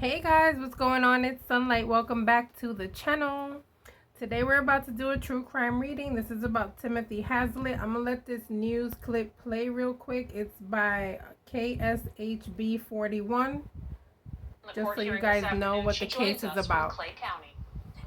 Hey guys, what's going on? It's Sunlight. Welcome back to the channel. Today we're about to do a true crime reading. This is about Timothy Haslett. I'm gonna let this news clip play real quick. It's by KSHB41. Just so you guys know what the case is about. Clay County.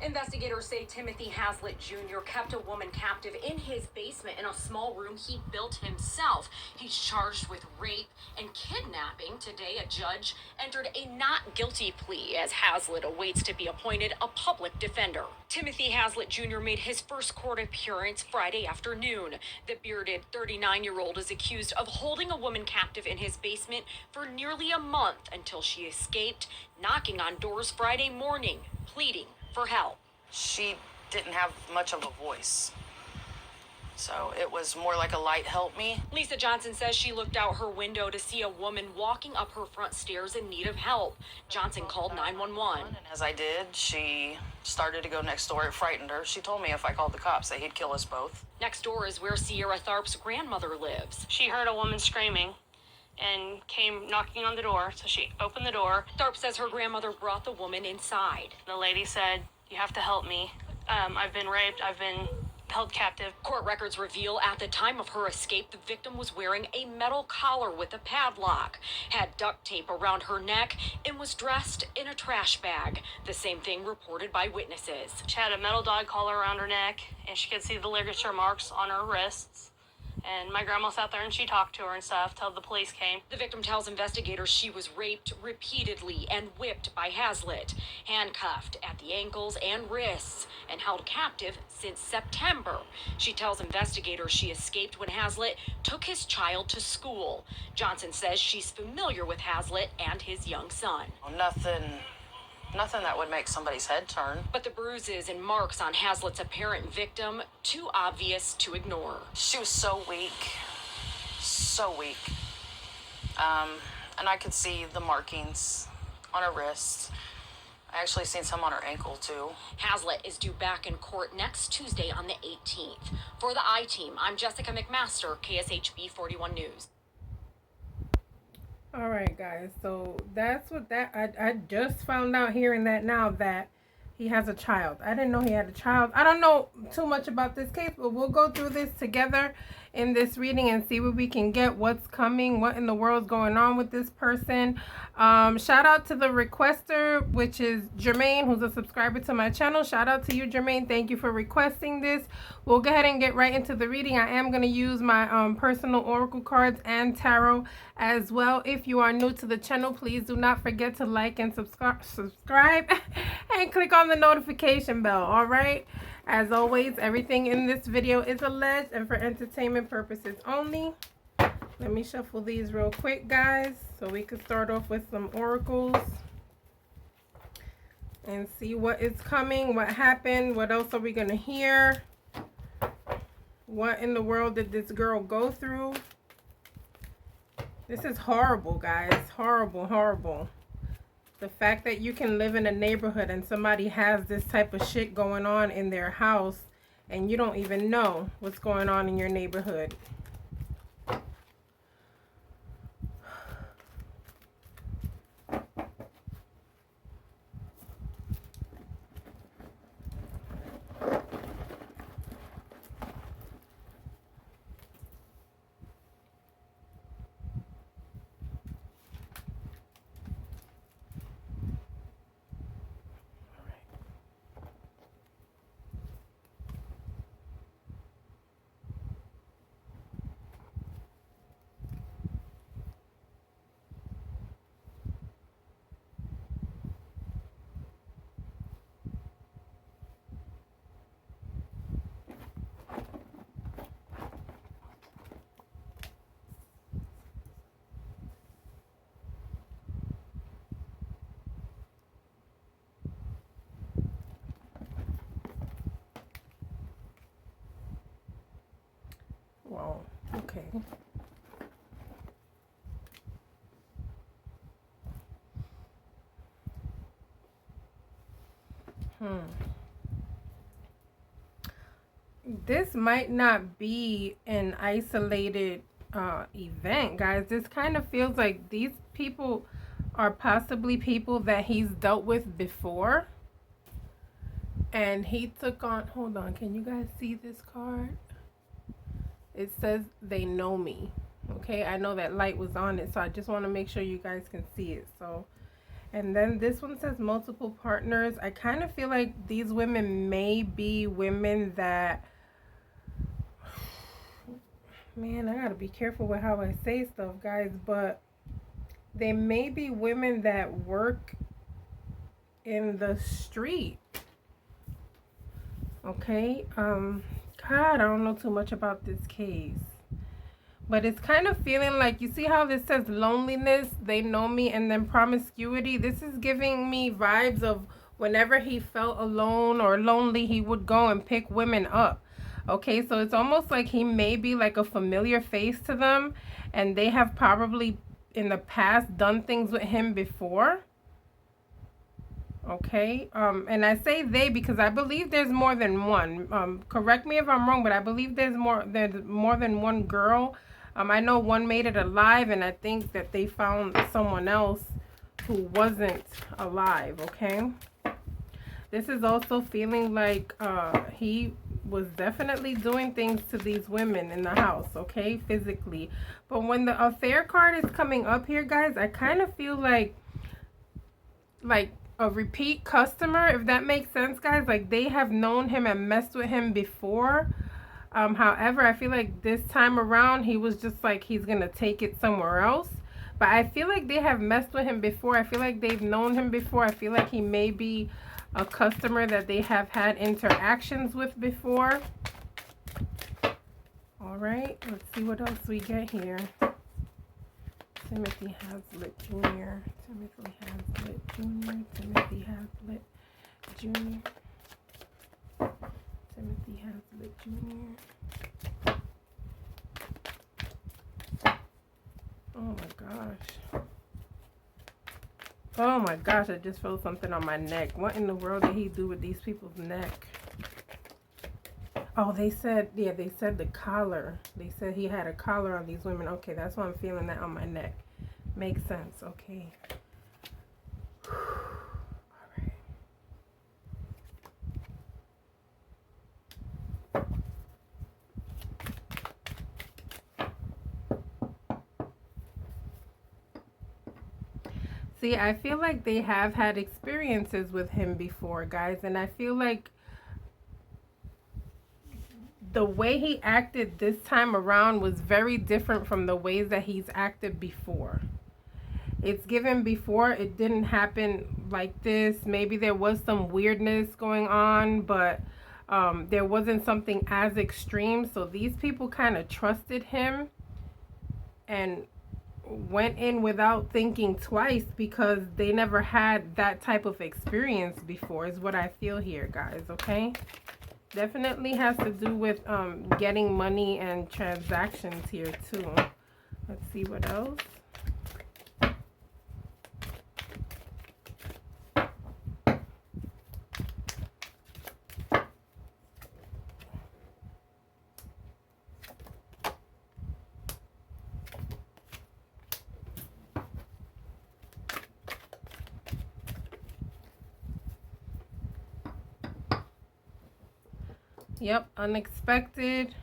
Investigators say Timothy Haslett Jr. kept a woman captive in his basement in a small room he built himself. He's charged with rape and kidnapping. Today, a judge entered a not guilty plea as Haslett awaits to be appointed a public defender. Timothy Haslett Jr. made his first court appearance Friday afternoon. The bearded 39-year-old is accused of holding a woman captive in his basement for nearly a month until she escaped, knocking on doors Friday morning, pleading for help. She didn't have much of a voice, so it was more like a light help me. Lisa Johnson says she looked out her window to see a woman walking up her front stairs in need of help. Johnson called 911. And as I did, she started to go next door. It frightened her. She told me if I called the cops that he'd kill us both. Next door is where Sierra Tharp's grandmother lives. She heard a woman screaming and came knocking on the door, so she opened the door. Tharp says her grandmother brought the woman inside. The lady said, "You have to help me. I've been raped. I've been held captive." Court records reveal at the time of her escape, the victim was wearing a metal collar with a padlock, had duct tape around her neck, and was dressed in a trash bag. The same thing reported by witnesses. She had a metal dog collar around her neck, and she could see the ligature marks on her wrists. And my grandma sat there and she talked to her and stuff till the police came. The victim tells investigators she was raped repeatedly and whipped by Haslett, handcuffed at the ankles and wrists, and held captive since September. She tells investigators she escaped when Haslett took his child to school. Johnson says she's familiar with Haslett and his young son. Nothing that would make somebody's head turn. But the bruises and marks on Haslett's apparent victim, too obvious to ignore. She was so weak. So weak. And I could see the markings on her wrists. I actually seen some on her ankle, too. Haslett is due back in court next Tuesday on the 18th. For the I-Team, I'm Jessica McMaster, KSHB 41 News. All right, guys. So that's what I just found out hearing that now that he has a child. I didn't know he had a child. I don't know too much about this case, but we'll go through this together in this reading and see what we can get, what's coming, what in the world's going on with this person. Shout out to the requester, which is Jermaine, who's a subscriber to my channel. Shout out to you, Jermaine. Thank you for requesting this. We'll go ahead and get right into the reading. I am going to use my personal oracle cards and tarot as well. If you are new to the channel, please do not forget to like and subscribe and click on the notification bell. All right. As always, everything in this video is alleged and for entertainment purposes only. Let me shuffle these real quick, guys, so we can start off with some oracles and see what is coming, what happened, what else are we going to hear, what in the world did this girl go through. This is horrible, guys. Horrible, horrible. The fact that you can live in a neighborhood and somebody has this type of shit going on in their house and you don't even know what's going on in your neighborhood. Wow, okay. This might not be an isolated event, guys. This kind of feels like these people are possibly people that he's dealt with before. And he took on, hold on, can you guys see this card? It says they know me. Okay, I know that light was on it, so I just want to make sure you guys can see it. So, and then this one says multiple partners. I kind of feel like these women may be women that, man, I gotta be careful with how I say stuff, guys, but they may be women that work in the street. Okay, God, I don't know too much about this case. But it's kind of feeling like, you see how this says loneliness, they know me, and then promiscuity? This is giving me vibes of whenever he felt alone or lonely, he would go and pick women up. Okay, so it's almost like he may be like a familiar face to them, and they have probably in the past done things with him before. Okay, and I say they because I believe there's more than one. Correct me if I'm wrong, but I believe there's more than one girl. I know one made it alive, and I think that they found someone else who wasn't alive. Okay, this is also feeling like he was definitely doing things to these women in the house. Okay, physically, but when the affair card is coming up here, guys, I kind of feel like a repeat customer, if that makes sense, guys. Like they have known him and messed with him before. However, I feel like this time around he was just like he's gonna take it somewhere else. But I feel like they have messed with him before. I feel like they've known him before. I feel like he may be a customer that they have had interactions with before. All right, let's see what else we get here. Timothy Haslett Jr. Timothy Haslett Jr. Timothy Haslett Jr. Timothy Haslett Jr. Oh my gosh. Oh my gosh, I just felt something on my neck. What in the world did he do with these people's neck? Oh, they said, yeah, they said the collar. They said he had a collar on these women. Okay, that's why I'm feeling that on my neck. Makes sense. Okay. All right. See, I feel like they have had experiences with him before, guys, and I feel like the way he acted this time around was very different from the ways that he's acted before. It's given before it didn't happen like this. Maybe there was some weirdness going on, but there wasn't something as extreme. So these people kind of trusted him and went in without thinking twice because they never had that type of experience before, is what I feel here, guys. Okay, definitely has to do with getting money and transactions here too. Let's see what else. Yep, unexpected.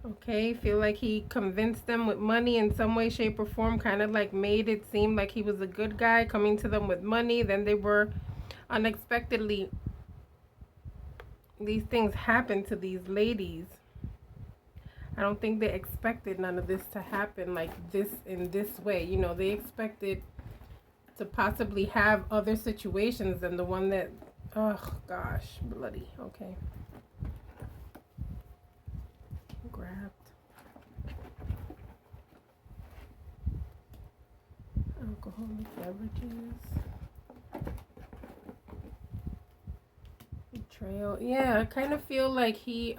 Okay, feel like he convinced them with money in some way, shape, or form. Kind of like made it seem like he was a good guy coming to them with money. Then they were unexpectedly, these things happen to these ladies. I don't think they expected none of this to happen like this in this way. You know, they expected to possibly have other situations than the one that, oh gosh, bloody. Okay. Grabbed. Alcoholic beverages. Betrayal. Yeah, I kind of feel like he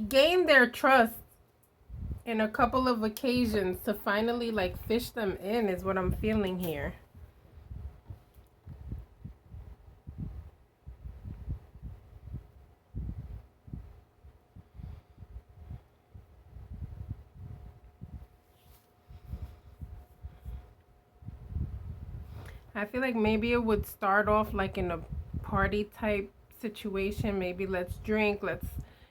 gained their trust in a couple of occasions to finally like fish them in, is what I'm feeling here. I feel like maybe it would start off like in a party type situation. Maybe let's drink, let's,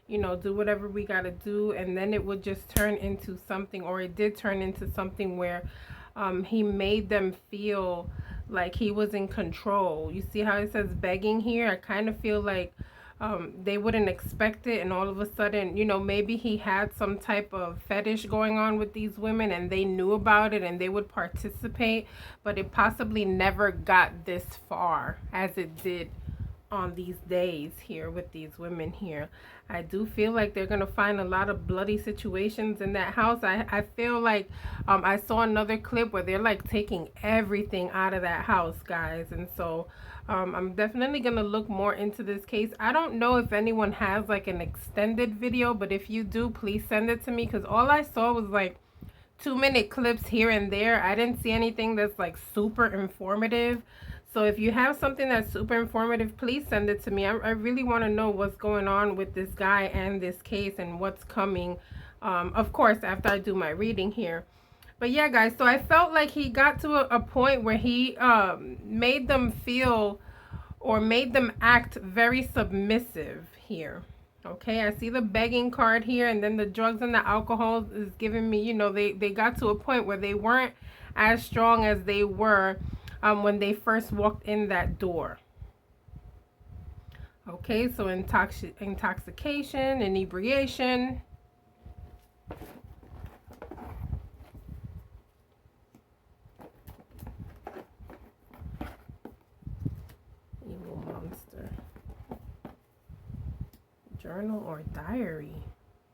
you know, do whatever we got to do. And then it would just turn into something, or it did turn into something where he made them feel like he was in control. You see how it says begging here? I kind of feel like they wouldn't expect it, and all of a sudden, you know, maybe he had some type of fetish going on with these women and they knew about it and they would participate, but it possibly never got this far as it did on these days here with these women here. I do feel like they're gonna find a lot of bloody situations in that house. I feel like I saw another clip where they're like taking everything out of that house, guys, and so I'm definitely gonna look more into this case. I don't know if anyone has like an extended video, but if you do, please send it to me, because all I saw was like 2-minute clips here and there. I didn't see anything that's like super informative. So if you have something that's super informative, please send it to me. I really want to know what's going on with this guy and this case and what's coming. Of course, after I do my reading here. But yeah, guys, so I felt like he got to a point where he made them feel, or made them act very submissive here. Okay, I see the begging card here, and then the drugs and the alcohol is giving me, you know, they got to a point where they weren't as strong as they were when they first walked in that door. Okay, so intoxication, inebriation. Evil monster. Journal or diary.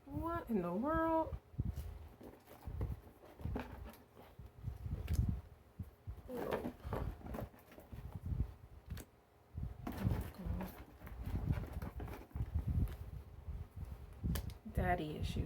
What in the world? Daddy issues.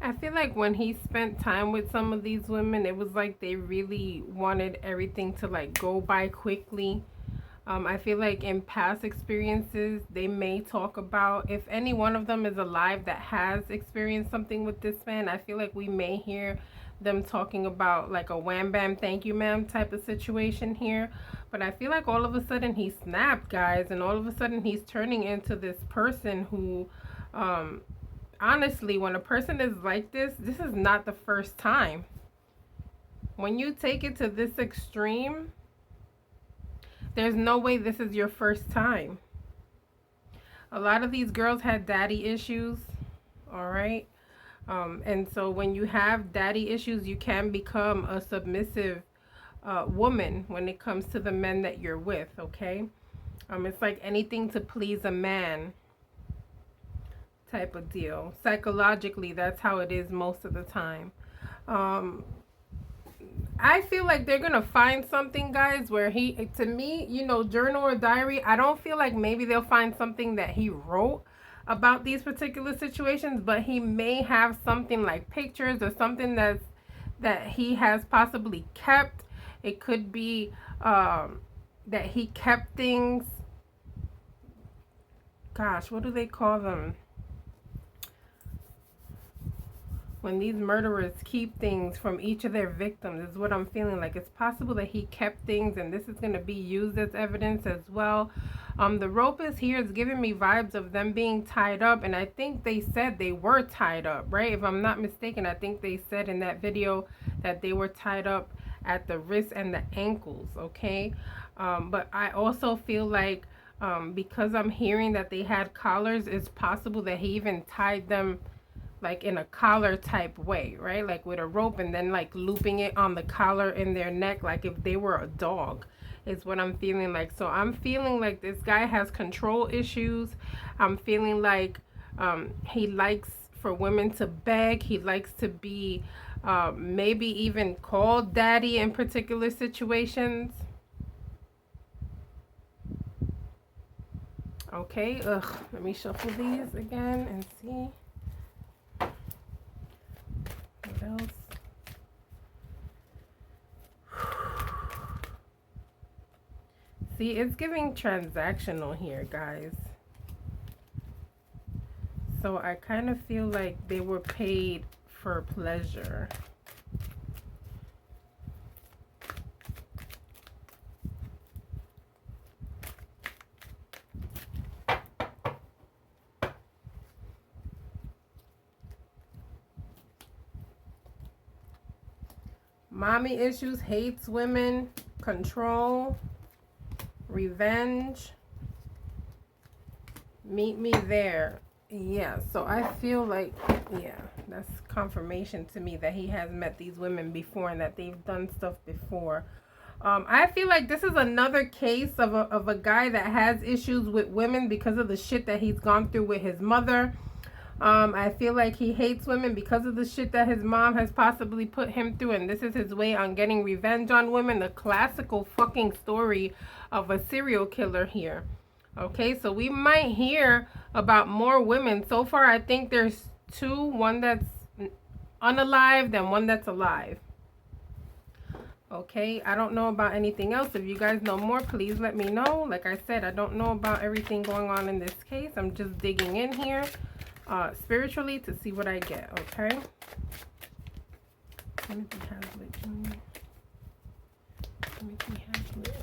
I feel like when he spent time with some of these women, it was like they really wanted everything to like go by quickly. I feel like in past experiences, they may talk about, if any one of them is alive that has experienced something with this man, I feel like we may hear them talking about like a wham bam thank you ma'am type of situation here. But I feel like all of a sudden he snapped, guys, and all of a sudden he's turning into this person who, honestly, when a person is like this is not the first time. When you take it to this extreme, there's no way this is your first time. A lot of these girls had daddy issues, all right? And so when you have daddy issues, you can become a submissive woman when it comes to the men that you're with, okay? It's like anything to please a man type of deal. Psychologically, that's how it is most of the time. I feel like they're gonna find something, guys, where he, to me, you know, journal or diary, I don't feel like maybe they'll find something that he wrote about these particular situations, but he may have something like pictures or something that he has possibly kept. It could be that he kept things, gosh, what do they call them? When these murderers keep things from each of their victims, is what I'm feeling like. It's possible that he kept things and this is going to be used as evidence as well. The rope is here. It's giving me vibes of them being tied up, and I think they said they were tied up, right? If I'm not mistaken, I think they said in that video that they were tied up at the wrists and the ankles, okay? But I also feel like because I'm hearing that they had collars, it's possible that he even tied them like in a collar type way, right? Like with a rope and then like looping it on the collar in their neck, like if they were a dog, is what I'm feeling like. So I'm feeling like this guy has control issues. I'm feeling like he likes for women to beg. He likes to be maybe even called daddy in particular situations. Okay, let me shuffle these again and see. What else? See, it's giving transactional here, guys. So I kind of feel like they were paid for pleasure. Mommy issues, hates women, control, revenge. Meet me there. Yeah, so I feel like, yeah, that's confirmation to me that he has met these women before and that they've done stuff before. I feel like this is another case of a guy that has issues with women because of the shit that he's gone through with his mother. I feel like he hates women because of the shit that his mom has possibly put him through, and this is his way on getting revenge on women. The classical fucking story of a serial killer here. Okay, so we might hear about more women. So far, I think there's two, one that's unalived and one that's alive. Okay, I don't know about anything else. If you guys know more, please let me know. Like I said, I don't know about everything going on in this case. I'm just digging in here spiritually to see what I get, okay? Timothy Haslett Jr. Timothy Haslett.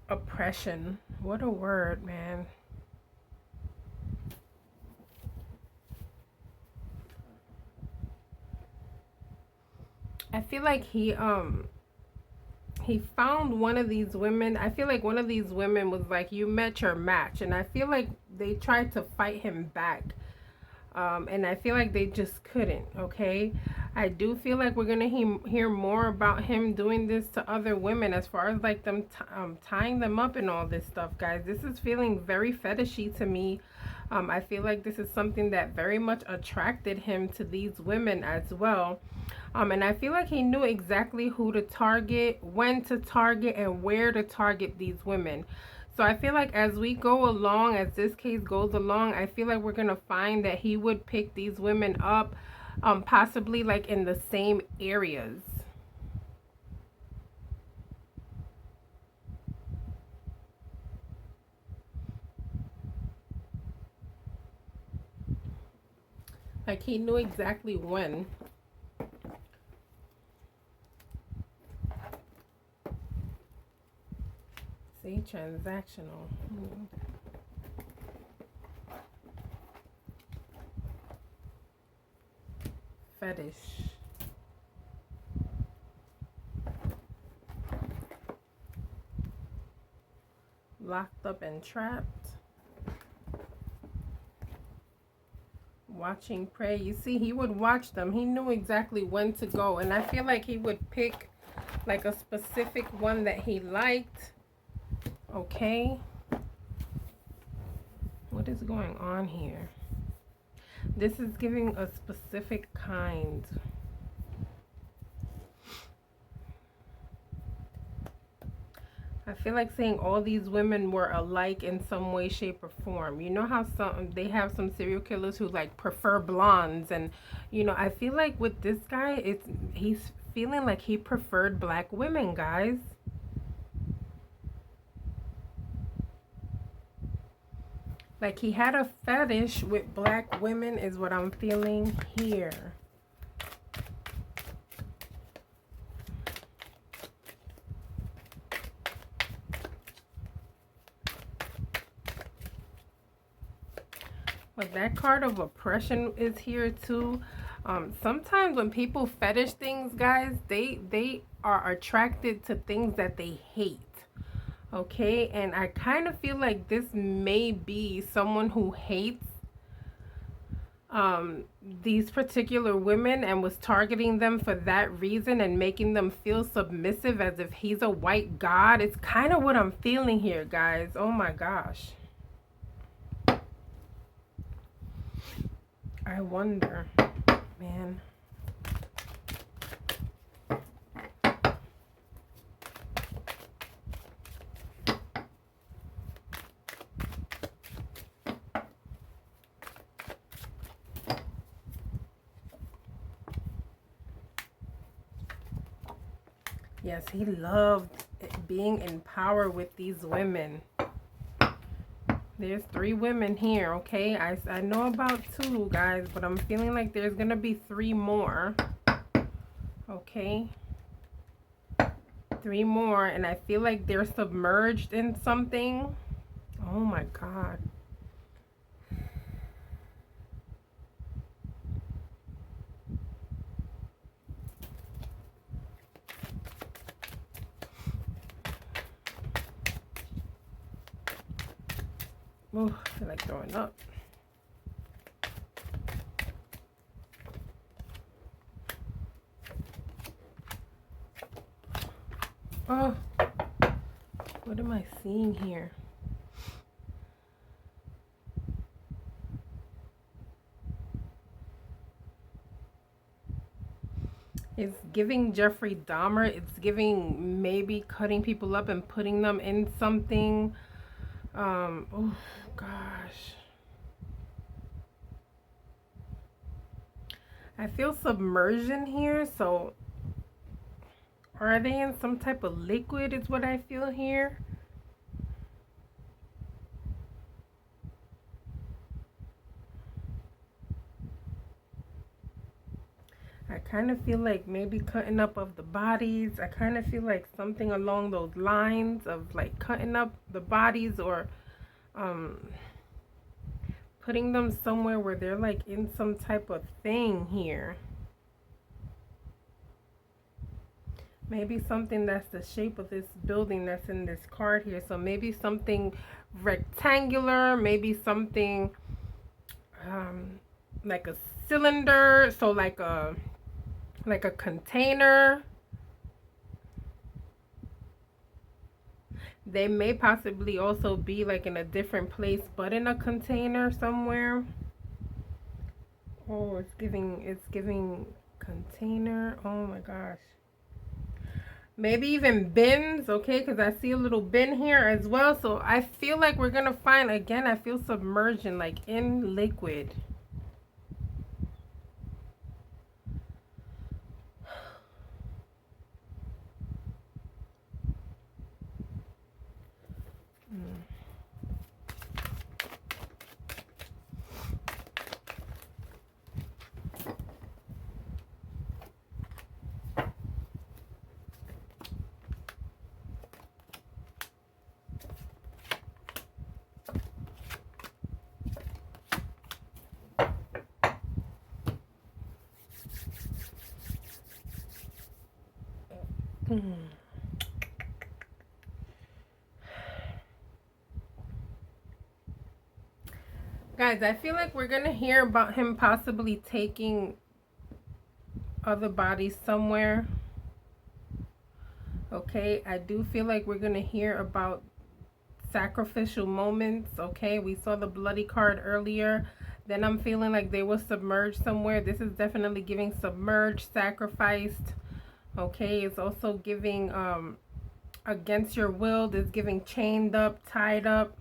Oppression. What a word, man. I feel like he found one of these women. I feel like one of these women was like, you met your match, and I feel like they tried to fight him back. And I feel like they just couldn't, okay? I do feel like we're going to hear more about him doing this to other women as far as like them tying them up and all this stuff, guys. This is feeling very fetishy to me. I feel like this is something that very much attracted him to these women as well. And I feel like he knew exactly who to target, when to target, and where to target these women. So I feel like as we go along, as this case goes along, I feel like we're going to find that he would pick these women up, possibly like in the same areas. Like he knew exactly when. See, transactional. Fetish. Locked up and trapped. Watching prey. You see, he would watch them. He knew exactly when to go. And I feel like he would pick like a specific one that he liked. Okay. What is going on here? This is giving a specific kind. I feel like saying all these women were alike in some way, shape, or form. You know how they have some serial killers who like prefer blondes, and you know, I feel like with this guy, he's feeling like he preferred black women, guys. Like he had a fetish with black women is what I'm feeling here. But that card of oppression is here too. Sometimes when people fetish things, guys, they are attracted to things that they hate. Okay, and I kind of feel like this may be someone who hates these particular women and was targeting them for that reason and making them feel submissive as if he's a white god. It's kind of what I'm feeling here, guys. Oh my gosh. I wonder, man. Yes, he loved being in power with these women. There's 3 women here, okay? I know about 2, guys, but I'm feeling like there's going to be 3 more. Okay? 3 more, and I feel like they're submerged in something. Oh my God. Oh, I feel like throwing up. Oh, what am I seeing here? It's giving Jeffrey Dahmer. It's giving maybe cutting people up and putting them in something. Oh gosh. I feel submersion here, so are they in some type of liquid is what I feel here. I kind of feel like maybe cutting up of the bodies. I kind of feel like something along those lines of like cutting up the bodies or putting them somewhere where they're like in some type of thing here. Maybe something that's the shape of this building that's in this card here. So maybe something rectangular, maybe something like a cylinder, so like a container. They may possibly also be like in a different place, but in a container somewhere. Oh, it's giving container. Oh my gosh. Maybe even bins, okay? Because I see a little bin here as well. So I feel like we're going to find, again, I feel submersion, like in liquid. Guys, I feel like we're going to hear about him possibly taking other bodies somewhere. Okay, I do feel like we're going to hear about sacrificial moments. Okay, we saw the bloody card earlier. Then I'm feeling like they were submerged somewhere. This is definitely giving submerged, sacrificed. Okay, it's also giving against your will. It's giving chained up, tied up.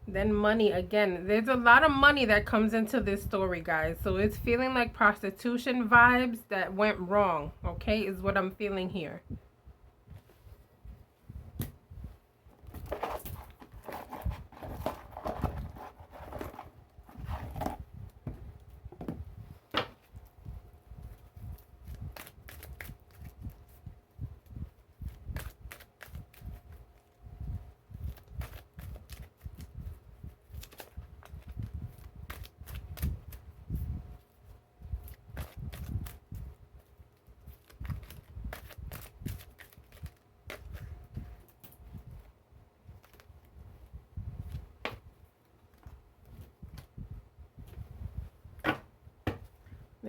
Then money again. There's a lot of money that comes into this story, guys. So it's feeling like prostitution vibes that went wrong. Okay, is what I'm feeling here.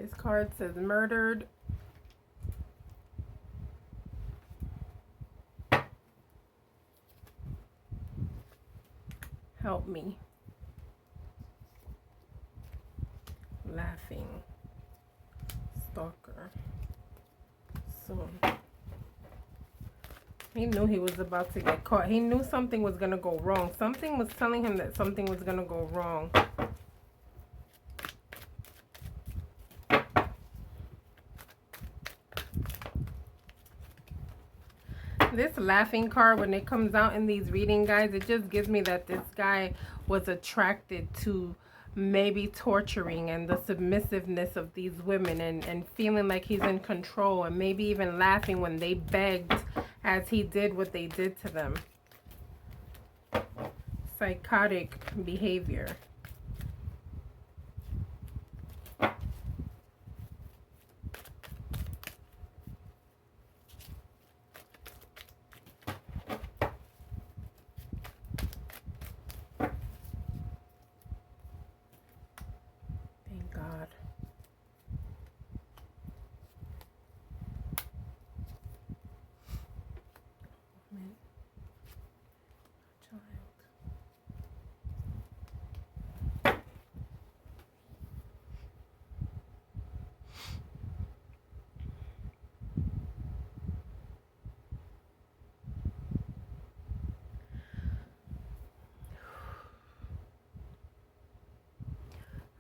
This card says murdered. Help me. Laughing. Stalker. Soon. He knew he was about to get caught. He knew something was going to go wrong. Something was telling him that something was going to go wrong. This laughing card, when it comes out in these reading guides, it just gives me that this guy was attracted to maybe torturing and the submissiveness of these women, and feeling like he's in control, and maybe even laughing when they begged as he did what they did to them. Psychotic behavior.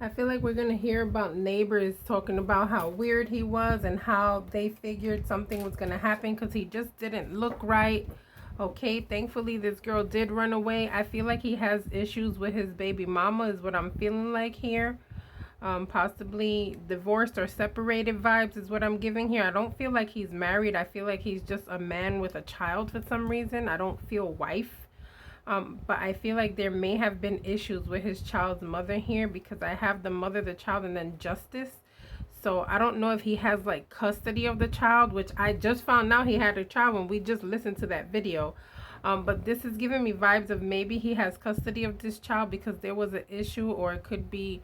I feel like we're going to hear about neighbors talking about how weird he was and how they figured something was going to happen because he just didn't look right. Okay, thankfully this girl did run away. I feel like he has issues with his baby mama is what I'm feeling like here. Possibly divorced or separated vibes is what I'm giving here. I don't feel like he's married. I feel like he's just a man with a child for some reason. I don't feel wife. But I feel like there may have been issues with his child's mother here, because I have the mother, the child, and then justice. So I don't know if he has like custody of the child, which I just found out he had a child when we just listened to that video. But this is giving me vibes of maybe he has custody of this child because there was an issue, or it could be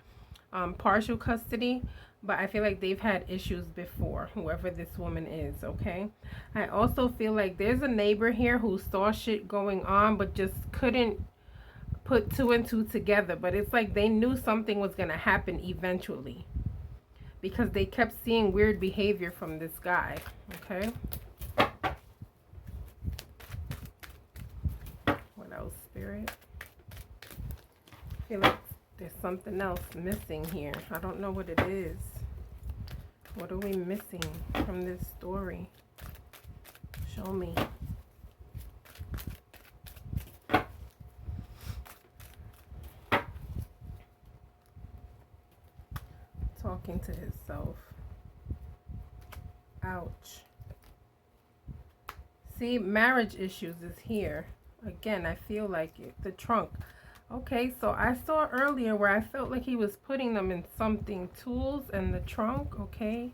partial custody. But I feel like they've had issues before, whoever this woman is, okay? I also feel like there's a neighbor here who saw shit going on but just couldn't put two and two together. But it's like they knew something was going to happen eventually, because they kept seeing weird behavior from this guy, okay? What else, Spirit? I feel like there's something else missing here. I don't know what it is. What are we missing from this story? Show me. Talking to himself. Ouch. See, marriage issues is here. Again, I feel like it. The trunk. Okay, so I saw earlier where I felt like he was putting them in something. Tools and the trunk, okay?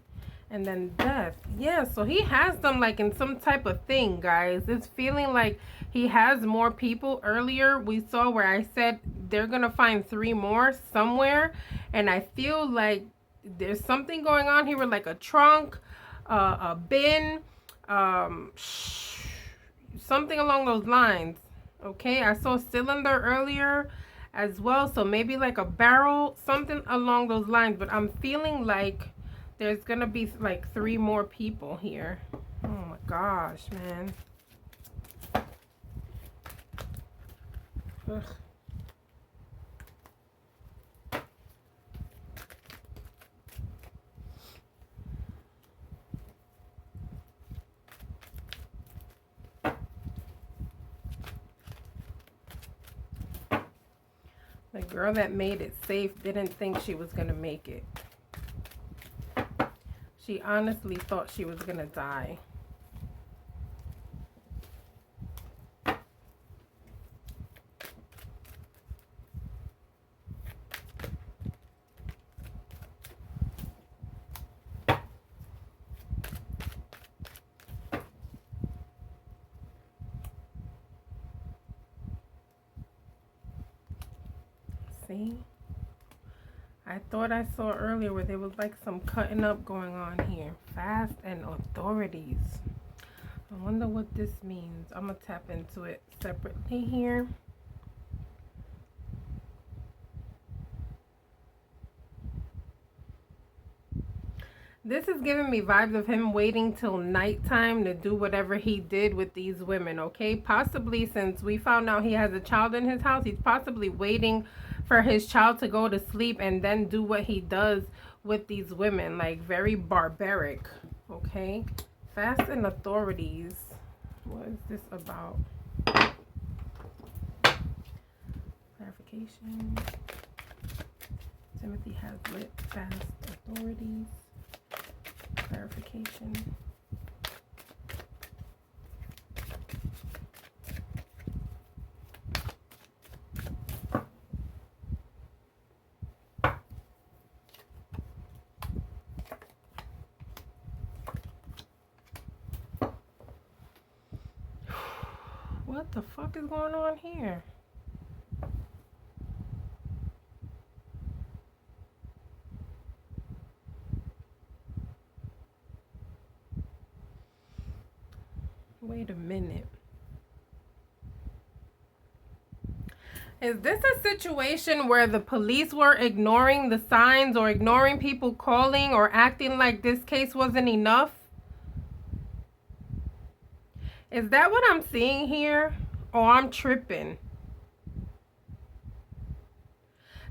And then death. Yeah, so he has them like in some type of thing, guys. It's feeling like he has more people. Earlier, we saw where I said they're going to find 3 more somewhere. And I feel like there's something going on here with like a trunk, a bin, something along those lines. Okay, I saw cylinder earlier as well, so maybe like a barrel, something along those lines. But I'm feeling like there's gonna be like 3 more people here. Oh my gosh, man. Ugh. The girl that made it safe didn't think she was going to make it. She honestly thought she was going to die. See? I thought I saw earlier where there was like some cutting up going on here. Fast and authorities. I wonder what this means. I'm going to tap into it separately here. This is giving me vibes of him waiting till nighttime to do whatever he did with these women, okay? Possibly, since we found out he has a child in his house, he's possibly waiting for his child to go to sleep and then do what he does with these women. Like, very barbaric, okay? Fast and authorities. What is this about? Clarification. Timothy Haslett, fast authorities. Clarification. What the fuck is going on here? Wait a minute. Is this a situation where the police were ignoring the signs or ignoring people calling or acting like this case wasn't enough? Is that what I'm seeing here? Or I'm tripping?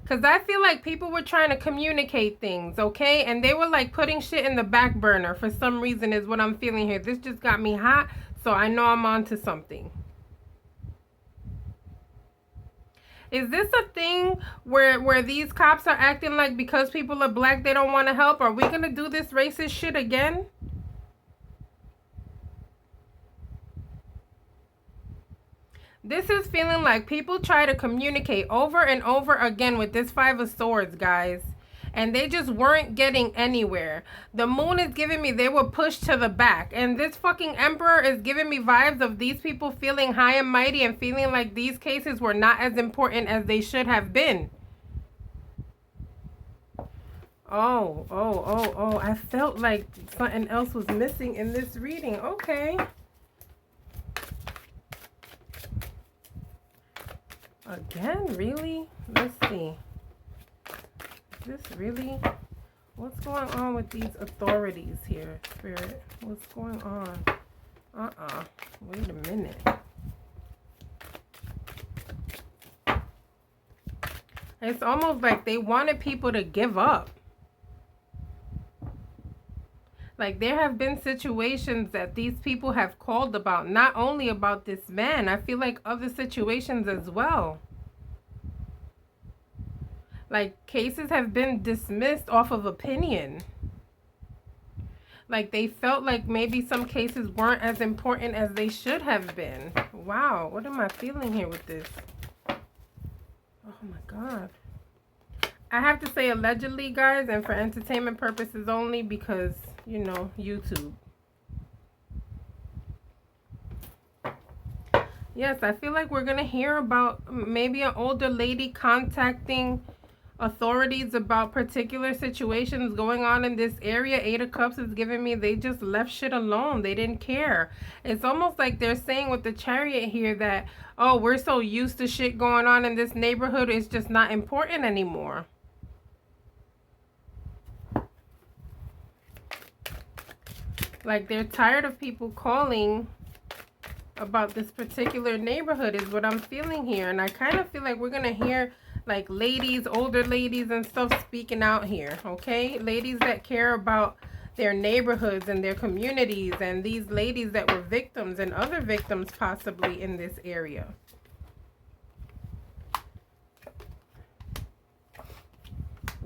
Because I feel like people were trying to communicate things, okay? And they were like putting shit in the back burner for some reason is what I'm feeling here. This just got me hot, so I know I'm onto something. Is this a thing where these cops are acting like because people are black, they don't want to help? Are we going to do this racist shit again? This is feeling like people try to communicate over and over again with this Five of Swords, guys. And they just weren't getting anywhere. The moon is giving me they were pushed to the back. And this fucking emperor is giving me vibes of these people feeling high and mighty and feeling like these cases were not as important as they should have been. Oh. I felt like something else was missing in this reading. Okay. Again, really? Let's see. Is this really? What's going on with these authorities here, Spirit? What's going on? Wait a minute. It's almost like they wanted people to give up. Like, there have been situations that these people have called about, not only about this man, I feel like other situations as well. Like, cases have been dismissed off of opinion. Like, they felt like maybe some cases weren't as important as they should have been. Wow, what am I feeling here with this? Oh my God. I have to say allegedly, guys, and for entertainment purposes only because, you know, YouTube. Yes, I feel like we're going to hear about maybe an older lady contacting authorities about particular situations going on in this area. Eight of Cups is giving me they just left shit alone. They didn't care. It's almost like they're saying with the Chariot here that, oh, we're so used to shit going on in this neighborhood, it's just not important anymore. Like, they're tired of people calling about this particular neighborhood is what I'm feeling here. And I kind of feel like we're going to hear like ladies, older ladies and stuff speaking out here, okay? Ladies that care about their neighborhoods and their communities, and these ladies that were victims and other victims possibly in this area.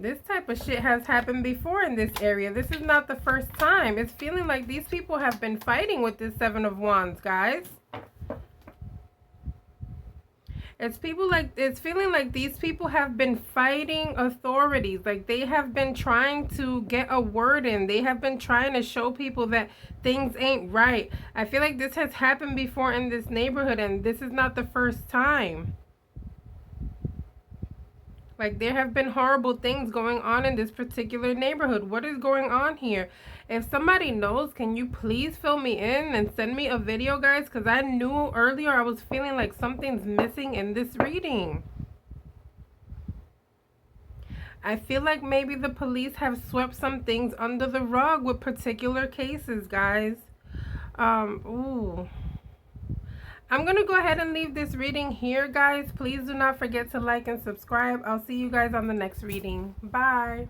This type of shit has happened before in this area. This is not the first time. It's feeling like these people have been fighting with this Seven of Wands, guys. It's feeling like these people have been fighting authorities. Like, they have been trying to get a word in. They have been trying to show people that things ain't right. I feel like this has happened before in this neighborhood, and this is not the first time. Like, there have been horrible things going on in this particular neighborhood. What is going on here? If somebody knows, can you please fill me in and send me a video, guys? Because I knew earlier I was feeling like something's missing in this reading. I feel like maybe the police have swept some things under the rug with particular cases, guys. Ooh. I'm going to go ahead and leave this reading here, guys. Please do not forget to like and subscribe. I'll see you guys on the next reading. Bye.